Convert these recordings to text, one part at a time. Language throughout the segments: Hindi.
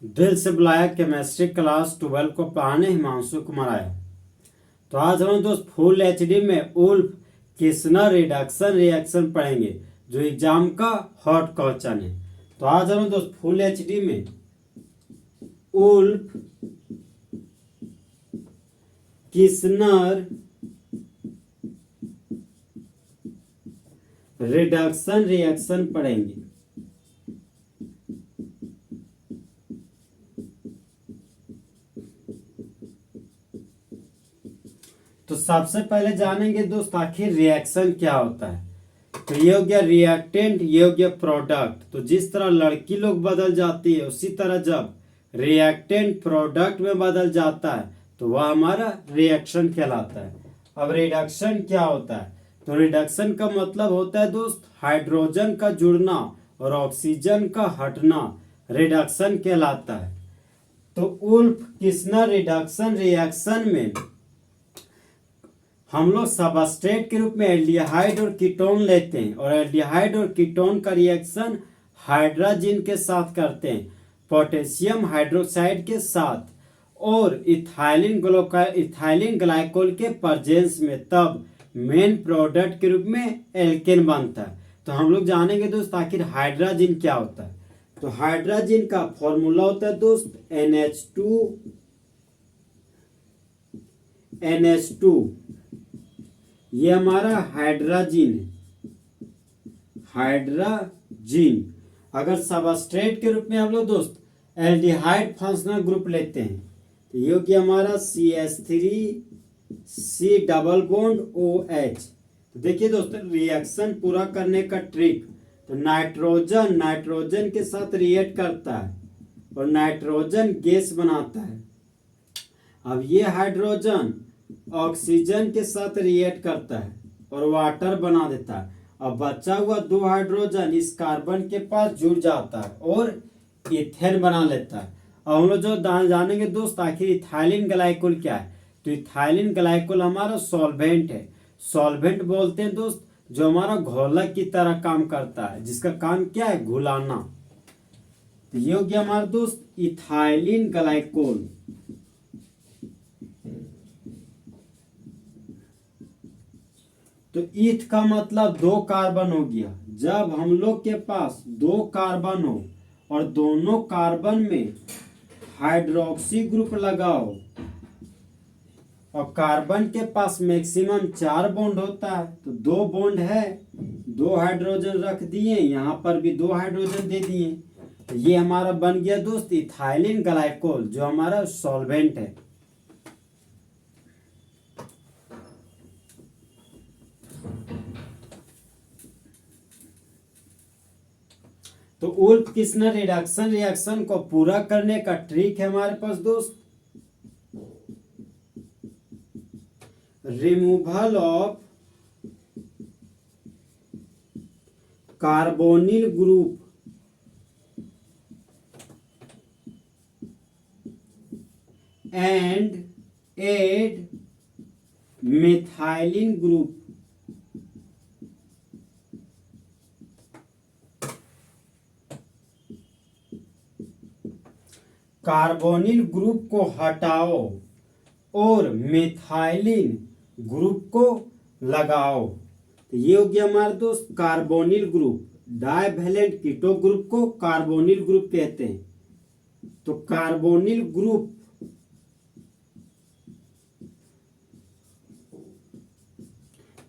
दिल से बुलाया केमिस्ट्री क्लास 12 को पढ़ाने हिमांशु कुमार आया। तो आज हम दोस्त फुल एचडी में उल्फ किस्नर रिडक्शन रिएक्शन पढ़ेंगे जो एग्जाम का हॉट क्वेश्चन है। तो आज हम दोस्त फुल एचडी में उल्फ किस्नर रिडक्शन रिएक्शन पढ़ेंगे। तो सबसे पहले जानेंगे दोस्त आखिर रिएक्शन क्या होता है। तो ये हो गया रिएक्टेंट, ये हो गया प्रोडक्ट। तो जिस तरह लड़की लोग बदल जाती है उसी तरह जब रिएक्टेंट प्रोडक्ट में बदल जाता है तो वह हमारा रिएक्शन कहलाता है। अब रिडक्शन क्या होता है? तो रिडक्शन का मतलब होता है दोस्त हाइड्रोजन का जुड़ना और ऑक्सीजन का हटना रिडक्शन कहलाता है। तो उल्फ किस्नर रिडक्शन रिएक्शन में हम लोग सबस्ट्रेट के रूप में एल्डिहाइड और कीटोन लेते हैं और एल्डिहाइड और कीटोन का रिएक्शन हाइड्रोजन के साथ करते हैं, पोटेशियम हाइड्रोक्साइड के साथ और इथाइलिन ग्लाइकोल के प्रेजेंस में, तब मेन प्रोडक्ट के रूप में एल्केन बनता है। तो हम लोग जानेंगे दोस्त आखिर हाइड्रोजन क्या होता है। तो हाइड्रोजन का फॉर्मूला होता है दोस्त NH2 ये हमारा हाइड्रोजन है। हाइड्रोजन अगर सबस्ट्रेट के रूप में हम लोग दोस्त एल्डिहाइड फंक्शनल ग्रुप लेते हैं तो ये हो गया हमारा CH3C डबल बॉन्ड OH। तो देखिए दोस्तों रिएक्शन पूरा करने का ट्रिक, तो नाइट्रोजन के साथ रिएक्ट करता है और नाइट्रोजन गैस बनाता है। अब ये हाइड्रोजन ऑक्सीजन के साथ रिएक्ट करता है और वाटर बना देता है। अब बचा हुआ 2 हाइड्रोजन इस कार्बन के पास जुड़ जाता है और इथेन बना लेता है। अब हम लोग जो जानेंगे दोस्त आखिर इथाइलिन ग्लाइकोल क्या है। तो इथाइलिन ग्लाइकोल हमारा सॉल्वेंट है। सॉल्वेंट बोलते हैं दोस्त जो हमारा घोलक की तरह काम करता है, जिसका काम क्या है, घुलाना। तो ये हो गया हमारा दोस्त इथाइलिन ग्लाइकोल। तो ईथ का मतलब 2 कार्बन हो गया। जब हम लोग के पास 2 कार्बन हो और दोनों कार्बन में हाइड्रोक्सी ग्रुप लगाओ और कार्बन के पास मैक्सिमम 4 बॉन्ड होता है, तो 2 बॉन्ड है, 2 हाइड्रोजन रख दिए, यहाँ पर भी 2 हाइड्रोजन दे दिए। तो ये हमारा बन गया दोस्त इथाइलिन ग्लाइकोल जो हमारा सॉल्वेंट है। तो उल्फ किस्नर रिडक्शन रिएक्शन को पूरा करने का ट्रिक है हमारे पास दोस्त, removal of carbonyl group and add methylene group. Carbonyl group को हटाओ और मिथाइलिन ग्रुप को लगाओ। तो ये हो गया हमारे दोस्त carbonyl group. Divalent keto group को कार्बोनिल ग्रुप कहते हैं। तो कार्बोनिल ग्रुप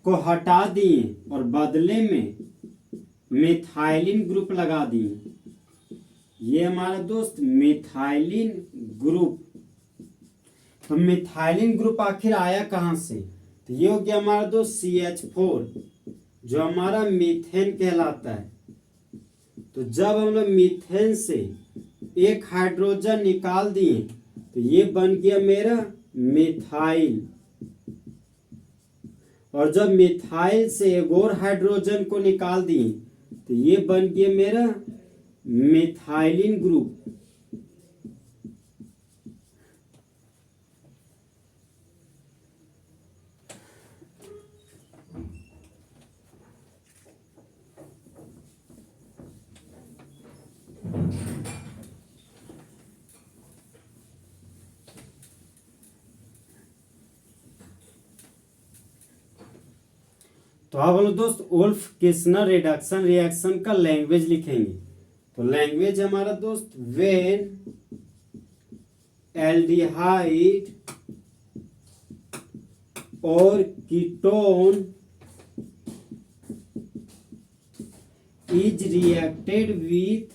को हटा दिए और बदले में मिथाइलिन ग्रुप लगा दिए। ये हमारा दोस्त मिथाइलिन ग्रुप। तो मिथाइलिन ग्रुप आखिर आया कहां से? तो ये हो गया हमारा दोस्त CH4 जो हमारा मीथेन कहलाता है। तो जब हम लोग मीथेन से एक हाइड्रोजन निकाल दिए तो ये बन गया मेरा मिथाइल, और जब मिथाइल से एक और हाइड्रोजन को निकाल दिए तो ये बन गया मेरा मिथाइलिन ग्रुप। तो आप बोलो दोस्त वुल्फ किस्नर रिडक्शन रिएक्शन का लैंग्वेज लिखेंगे। तो लैंग्वेज हमारा दोस्त व्हेन एल्डिहाइड और ketone is reacted with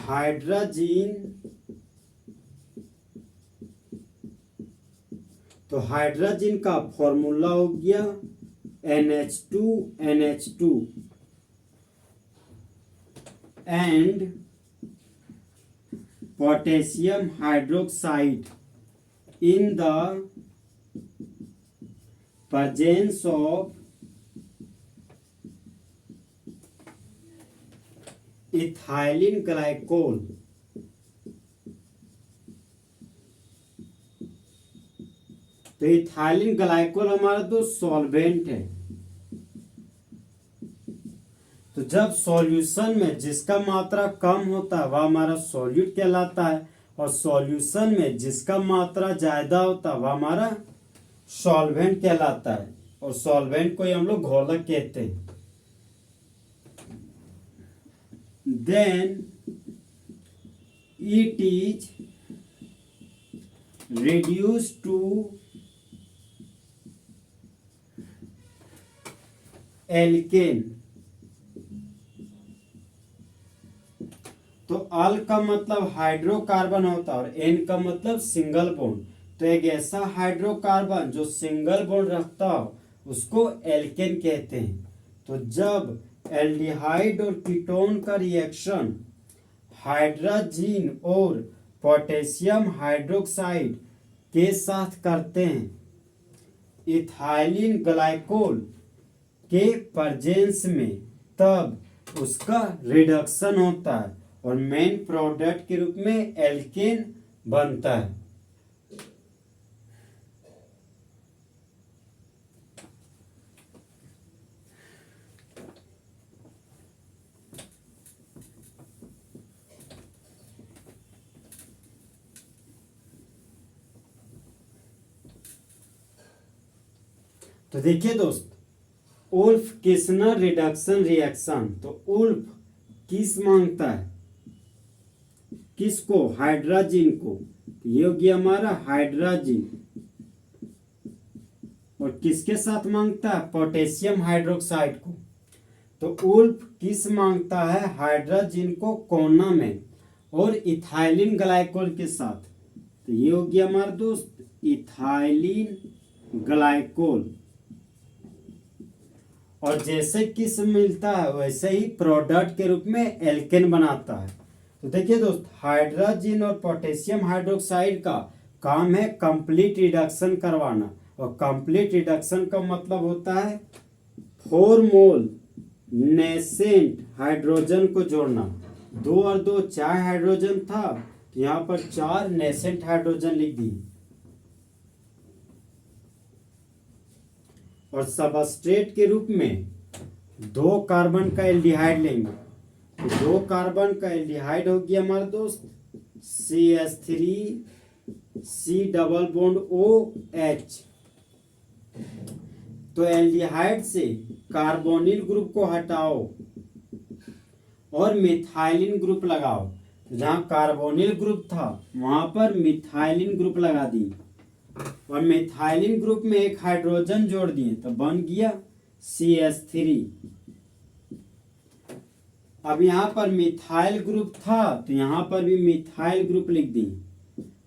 hydrogen. तो हाइड्रोजन का फॉर्मूला हो गया NH2 and potassium hydroxide in the presence of ethylene glycol. तो इथाइलिन ग्लाइकोल हमारा तो सॉल्वेंट है। तो जब सॉल्यूशन में जिसका मात्रा कम होता है वह हमारा सॉल्यूट कहलाता है, और सॉल्यूशन में जिसका मात्रा ज्यादा होता है वह हमारा सॉल्वेंट कहलाता है, और सॉल्वेंट को ही हम लोग घोलक कहते हैं। Then it is reduced to alkane. तो अल का मतलब हाइड्रोकार्बन होता है और एन का मतलब सिंगल बॉन्ड। तो एक ऐसा हाइड्रोकार्बन जो सिंगल बॉन्ड रखता हो उसको एल्केन कहते हैं। तो जब एल्डिहाइड और कीटोन का रिएक्शन हाइड्रोजन और पोटेशियम हाइड्रोक्साइड के साथ करते हैं इथाइलिन ग्लाइकोल के प्रेजेंस में, तब उसका रिडक्शन होता है और मेन प्रोडक्ट के रूप में एल्केन बनता है। तो देखिए दोस्त, उल्फ किस्नर रिडक्शन रिएक्शन। तो उल्फ किस मांगता है, किसको, हाइड्रोजन को। तो ये हो गया हमारा हाइड्रोजन, और किसके साथ मांगता है, पोटेशियम हाइड्रोक्साइड को। तो उल्फ किस मांगता है, हाइड्रोजन को कोना में और इथाइलिन ग्लाइकोल के साथ। तो ये हो गया हमारा दोस्त इथाइलिन ग्लाइकोल, और जैसे किस मिलता है वैसे ही प्रोडक्ट के रूप में एल्केन बनाता है। तो देखिए दोस्त, हाइड्रोजन और पोटेशियम हाइड्रोक्साइड का काम है कंप्लीट रिडक्शन करवाना, और कंप्लीट रिडक्शन का मतलब होता है 4 मोल नेसेंट हाइड्रोजन को जोड़ना। 2 और 2 4 हाइड्रोजन था, तो यहाँ पर 4 नेसेंट हाइड्रोजन लिख दी। और सबस्ट्रेट के रूप में 2 कार्बन का एल्डिहाइड लेंगे। तो 2 कार्बन का एल्डिहाइड हो गया हमारा दोस्त CH3C डबल बॉन्ड OH। तो एल्डिहाइड से कार्बोनिल ग्रुप को हटाओ और मिथाइलिन ग्रुप लगाओ। तो जहां कार्बोनिल ग्रुप था वहां पर मिथाइलिन ग्रुप लगा दी, और मिथाइलिन ग्रुप में एक हाइड्रोजन जोड़ दिए तो बन गया CH3। अब यहाँ पर मिथाइल ग्रुप था तो यहाँ पर भी मिथाइल ग्रुप लिख दी।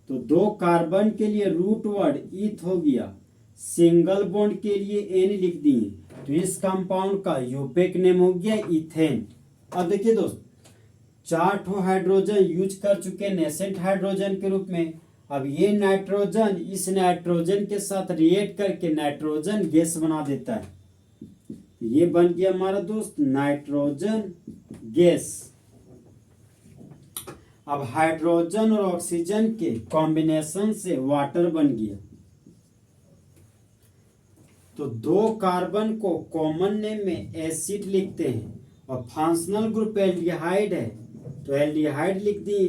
तो 2 कार्बन के लिए रूट वर्ड ईथ हो गया, सिंगल बॉन्ड के लिए N लिख दिए। तो इस कंपाउंड का यूपेक नेम हो गया इथेन। अब देखिए दोस्त, 4 ठो हाइड्रोजन यूज कर चुके नेसेंट हाइड्रोजन के रूप में। अब ये नाइट्रोजन इस नाइट्रोजन के साथ रिएक्ट करके नाइट्रोजन गैस बना देता है। ये बन गया हमारा दोस्त नाइट्रोजन गैस। अब हाइड्रोजन और ऑक्सीजन के कॉम्बिनेशन से वाटर बन गया। तो 2 कार्बन को कॉमन नेम में एसिड लिखते हैं, और फंक्शनल ग्रुप एल्डिहाइड है तो एल्डिहाइड लिख दिए।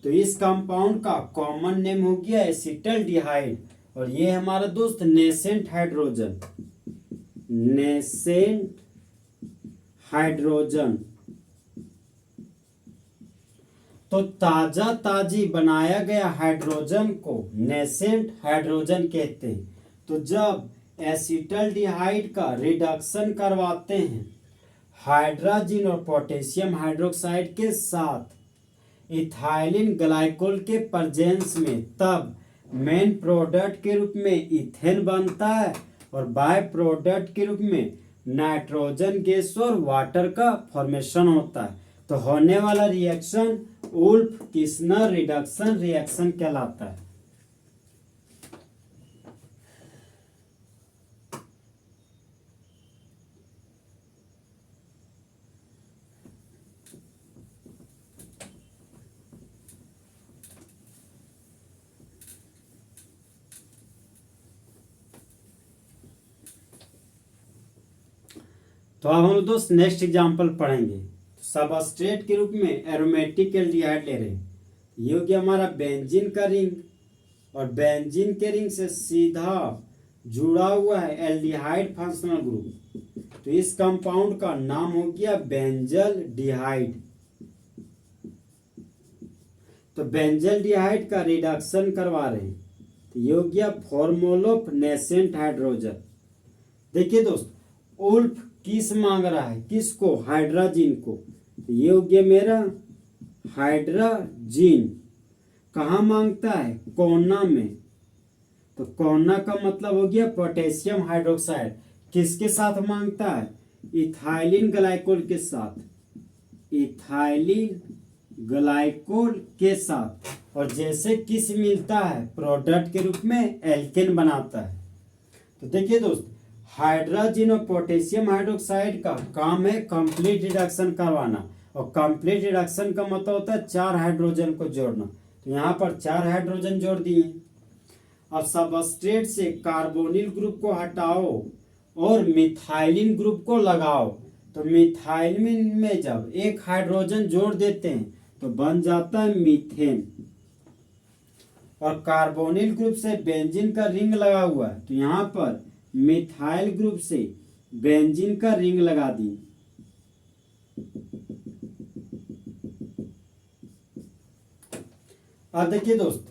तो इस कंपाउंड का कॉमन नेम हो गया एसिटल्डिहाइड, और ये है हमारा दोस्त नेसेंट हाइड्रोजन, नेसेंट हाइड्रोजन। तो ताजा ताजी बनाया गया हाइड्रोजन को नेसेंट हाइड्रोजन कहते हैं। तो जब एसिटल्डिहाइड का रिडक्शन करवाते हैं हाइड्रोजन और पोटेशियम हाइड्रोक्साइड के साथ इथाइलिन ग्लाइकोल के प्रेजेंस में, तब मेन प्रोडक्ट के रूप में इथेन बनता है और बाय प्रोडक्ट के रूप में नाइट्रोजन गैस और वाटर का फॉर्मेशन होता है। तो होने वाला reaction Wolff Kishner reduction reaction कहलाता है। तो अब हम दोस्त नेक्स्ट एग्जांपल पढ़ेंगे। तो सबस्ट्रेट के रूप में एरोमेटिक एल्डिहाइड ले रहे हैं। ये हो गया हमारा बेंजीन का रिंग, और बेंजीन के रिंग से सीधा जुड़ा हुआ है एल्डिहाइड फंक्शनल ग्रुप। तो इस कंपाउंड का नाम हो गया बेंजल डिहाइड। तो बेंजल डिहाइड का रिडक्शन करवा रहे हैं। तो ये हो गया फॉर्मूला ऑफ नेसेंट हाइड्रोजन। देखिए दोस्त, उल्फ किस मांग रहा है, किसको, हाइड्रोजन को। तो ये हो गया मेरा हाइड्रोजन। कहाँ मांगता है, कोना में। तो कोना का मतलब हो गया पोटेशियम हाइड्रोक्साइड। किसके साथ मांगता है, इथाइलिन ग्लाइकोल के साथ, इथाइलिन ग्लाइकोल के साथ। और जैसे किस मिलता है, प्रोडक्ट के रूप में एल्केन बनाता है। तो देखिए दोस्त, हाइड्रोजन और पोटेशियम हाइड्रोक्साइड का काम है कंप्लीट रिडक्शन करवाना, और कंप्लीट रिडक्शन का मतलब होता है 4 हाइड्रोजन को जोड़ना। तो यहाँ पर 4 हाइड्रोजन जोड़ दिए। अब सबस्ट्रेट से कार्बोनिल ग्रुप को हटाओ और मिथाइलिन ग्रुप को लगाओ। तो मिथाइलिन में जब एक हाइड्रोजन जोड़ देते हैं तो बन जाता है मीथेन। और कार्बोनिल ग्रुप से बेंजीन का रिंग लगा हुआ है, तो यहाँ पर मिथाइल ग्रुप से बेंजीन का रिंग लगा दी। अब देखिए दोस्त,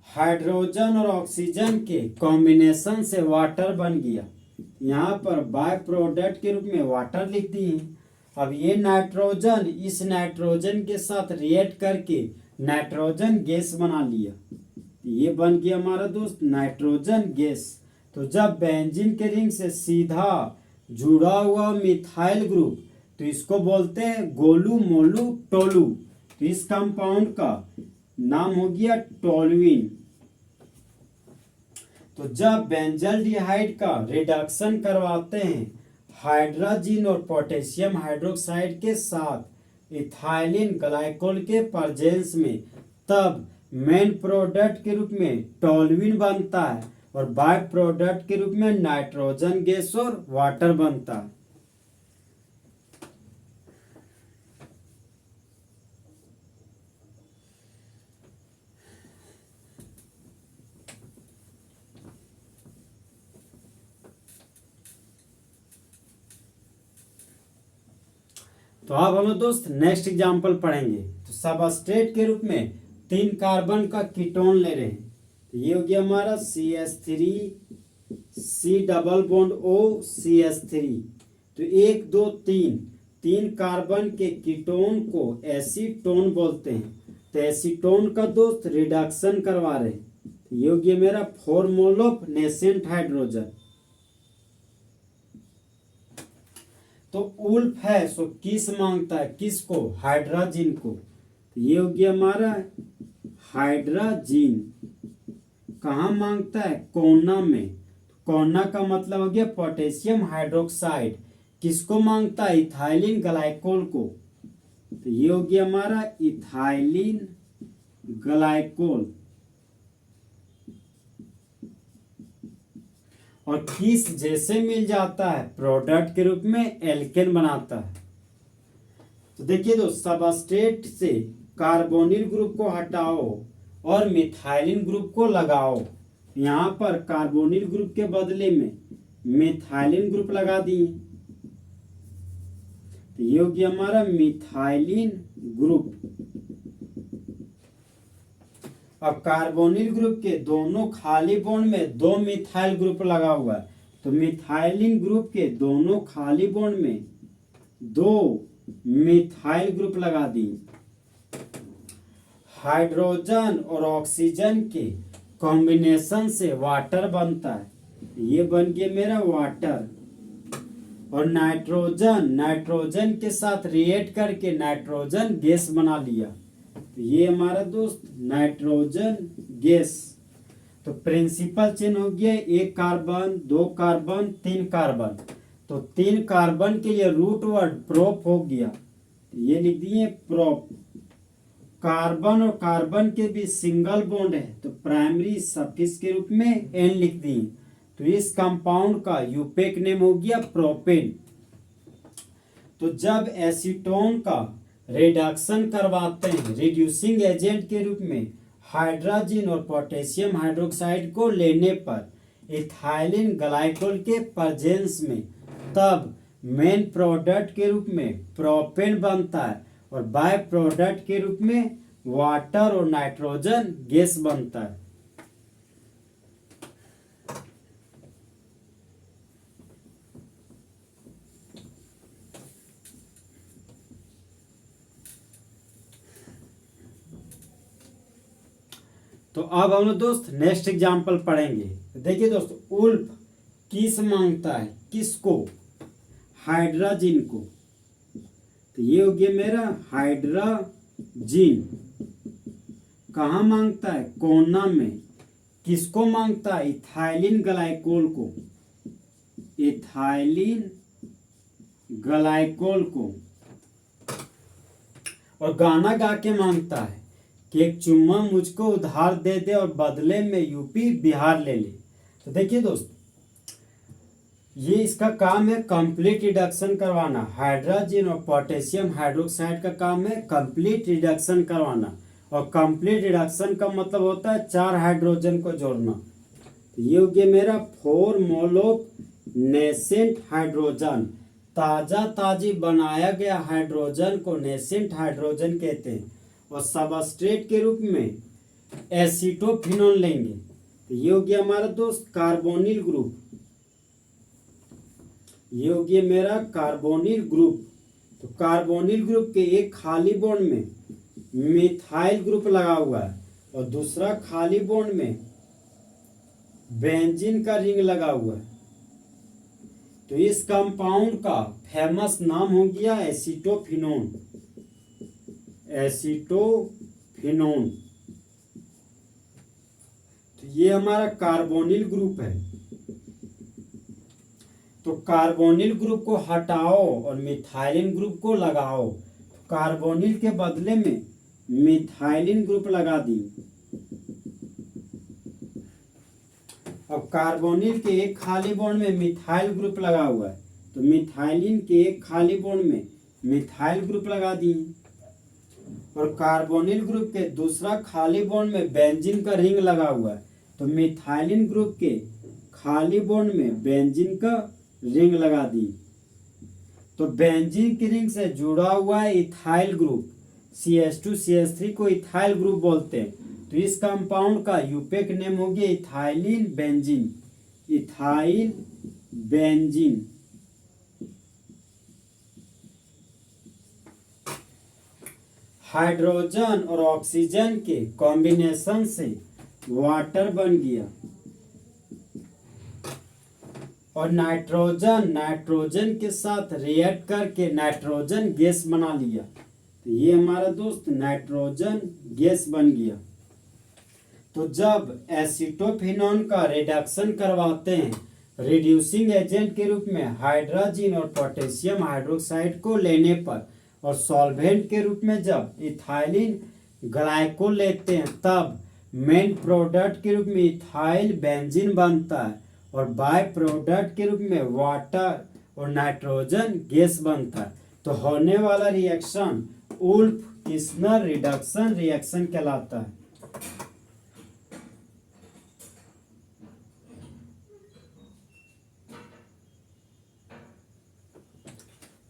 हाइड्रोजन और ऑक्सीजन के कॉम्बिनेशन से वाटर बन गया। यहाँ पर बाय प्रोडक्ट के रूप में वाटर लिख दिए। अब ये नाइट्रोजन इस नाइट्रोजन के साथ रिएक्ट करके नाइट्रोजन गैस बना लिया। ये बन गया हमारा दोस्त नाइट्रोजन गैस। तो जब बेंजीन के रिंग से सीधा जुड़ा हुआ मिथाइल ग्रुप, तो इसको बोलते हैं गोलू मोलू टोलू। तो इस कंपाउंड का नाम हो गया टोलुइन। तो जब बेंजल्डिहाइड का रिडक्शन करवाते हैं हाइड्रोजन और पोटेशियम हाइड्रोक्साइड के साथ इथाइलिन ग्लाइकोल के प्रेजेंस में, तब मेन प्रोडक्ट के रूप में टोलुइन बनता है और बाय प्रोडक्ट के रूप में नाइट्रोजन गैस और वाटर बनता है। तो अब हम दोस्त नेक्स्ट एग्जांपल पढ़ेंगे। तो सबस्ट्रेट के रूप में 3 कार्बन का कीटोन ले रहे हैं। ये हो गया हमारा CH3 C double bond O CH3। तो 1 2 3 कार्बन के कीटोन को एसीटोन बोलते हैं। तो एसीटोन का दोस्त रिडक्शन करवा रहे हैं। ये हो गया मेरा फॉर्मूला ऑफ नेसेंट हाइड्रोजन। तो उल्फ है सो किस मांगता है, किसको, हाइड्रोजन को। ये हो गया हमारा हाइड्रोजन। कहाँ मांगता है, कोना में। कोना का मतलब हो गया पोटेशियम हाइड्रोक्साइड। किसको मांगता है, इथाइलिन ग्लाइकोल को। तो ये हो गया हमारा इथाइलिन ग्लाइकोल। और किस जैसे मिल जाता है, प्रोडक्ट के रूप में एल्केन बनाता है। तो देखिए दोस्त, सबस्ट्रेट से कार्बोनिल ग्रुप को हटाओ और मिथाइलिन ग्रुप को लगाओ। यहाँ पर कार्बोनिल ग्रुप के बदले में मिथाइलिन ग्रुप लगा दिए, तो ये हो गया हमारा मिथाइलिन ग्रुप। अब कार्बोनिल ग्रुप के दोनों खाली बॉन्ड में दो मिथाइल ग्रुप लगा हुआ है, तो मिथाइलिन ग्रुप के दोनों खाली बॉन्ड में दो मिथाइल ग्रुप लगा दी। हाइड्रोजन और ऑक्सीजन के कॉम्बिनेशन से वाटर बनता है, ये बन गया मेरा वाटर। और नाइट्रोजन के साथ रिएक्ट करके नाइट्रोजन गैस बना लिया, तो ये हमारा दोस्त नाइट्रोजन गैस। तो प्रिंसिपल चेन हो गया, एक कार्बन, दो कार्बन, तीन कार्बन। तो तीन कार्बन के लिए रूट वर्ड प्रोप हो गया, तो ये लिख दिए प्रोप। कार्बन और कार्बन के बीच सिंगल बॉन्ड है, तो प्राइमरी सफिक्स के रूप में एन लिख दिए। तो इस कंपाउंड का यूपेक नेम हो गया प्रोपेन। तो जब एसीटोन का रिडक्शन करवाते हैं रिड्यूसिंग एजेंट के रूप में हाइड्रोजन और पोटेशियम हाइड्रोक्साइड को लेने पर इथाइलिन ग्लाइकोल के प्रेजेंस में, तब मेन प्रोडक्ट के रूप में प्रोपेन बनता है और बाय प्रोडक्ट के रूप में वाटर और नाइट्रोजन गैस बनता है। तो अब हम लोग दोस्त नेक्स्ट एग्जांपल पढ़ेंगे। देखिए दोस्त, उल्फ किस मांगता है, किसको? हाइड्रोजन को। तो ये हो गया मेरा हाइड्रोजन। कहाँ मांगता है? कोना में। किसको मांगता है? इथाइलिन ग्लाइकोल को, इथाइलिन ग्लाइकोल को। और गाना गा के मांगता है कि एक चुम्मा मुझको उधार दे दे और बदले में यूपी बिहार ले ले। तो देखिए दोस्त, ये इसका काम है कंप्लीट रिडक्शन करवाना। हाइड्रोजन और पोटेशियम हाइड्रोक्साइड का काम है कंप्लीट रिडक्शन करवाना। और कंप्लीट रिडक्शन का मतलब होता है 4 हाइड्रोजन को जोड़ना। तो ये हो गया मेरा 4 मोल ऑफ नेसेंट हाइड्रोजन। ताजी बनाया गया हाइड्रोजन को नेसेंट हाइड्रोजन कहते हैं। और सबस्ट्रेट के रूप में एसीटोफिनोन लेंगे, तो ये हो गया हमारा दोस्त कार्बोनिल ग्रुप। ये हो गया मेरा कार्बोनिल ग्रुप। तो कार्बोनिल ग्रुप के एक खाली बॉन्ड में मिथाइल ग्रुप लगा हुआ है और दूसरा खाली बॉन्ड में बेंजीन का रिंग लगा हुआ है। तो इस कंपाउंड का फेमस नाम हो गया एसीटोफिनोन, एसीटोफिनोन। तो ये हमारा कार्बोनिल ग्रुप है। तो कार्बोनिल ग्रुप को हटाओ और मिथाइलिन ग्रुप को लगाओ। तो कार्बोनिल के बदले में मिथाइलिन ग्रुप लगा दी। अब कार्बोनिल के एक खाली बॉन्ड में मिथाइल ग्रुप लगा हुआ है, तो मिथाइलिन के एक खाली बॉन्ड में मिथाइल ग्रुप लगा दी। और कार्बोनिल ग्रुप के दूसरा खाली बॉन्ड में बेंजीन का रिंग लगा हुआ है, तो मिथाइलिन ग्रुप के खाली बॉन्ड में बेंजीन का रिंग लगा दी। तो बेंजीन की रिंग से जुड़ा हुआ है इथाइल ग्रुप, CH2 CH3 को इथाइल ग्रुप बोलते हैं। तो इस कंपाउंड का यूपेक नेम हो गया ethylene benzene, ethyl benzene. Hydrogen और ऑक्सीजन के कॉम्बिनेशन से वाटर बन गया। और नाइट्रोजन के साथ रिएक्ट करके नाइट्रोजन गैस बना लिया। तो ये हमारा दोस्त नाइट्रोजन गैस बन गया। तो जब एसीटोफिनोन का रिडक्शन करवाते हैं रिड्यूसिंग एजेंट के रूप में हाइड्रोजन और पोटेशियम हाइड्रोक्साइड को लेने पर, और सॉल्वेंट के रूप में जब इथाइलिन ग्लाइकोल लेते हैं, तब मेन प्रोडक्ट के रूप में इथाइल बेंजीन बनता है और बाय प्रोडक्ट के रूप में वाटर और नाइट्रोजन गैस बनता है। तो होने वाला reaction Wolff Kishner reduction reaction कहलाता है।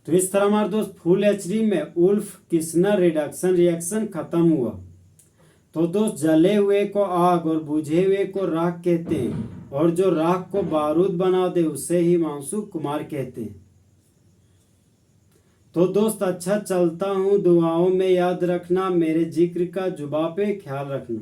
तो इस तरह हमारे दोस्त फुल एचडी में उल्फ किस्नर रिडक्शन रिएक्शन खत्म हुआ। तो दोस्त जले हुए को आग और बुझे हुए को राख कहते हैं, और जो राख को बारूद बना दे उसे ही हिमांशु कुमार कहते हैं। तो दोस्त अच्छा चलता हूँ, दुआओं में याद रखना, मेरे जिक्र का जुबा पे ख्याल रखना।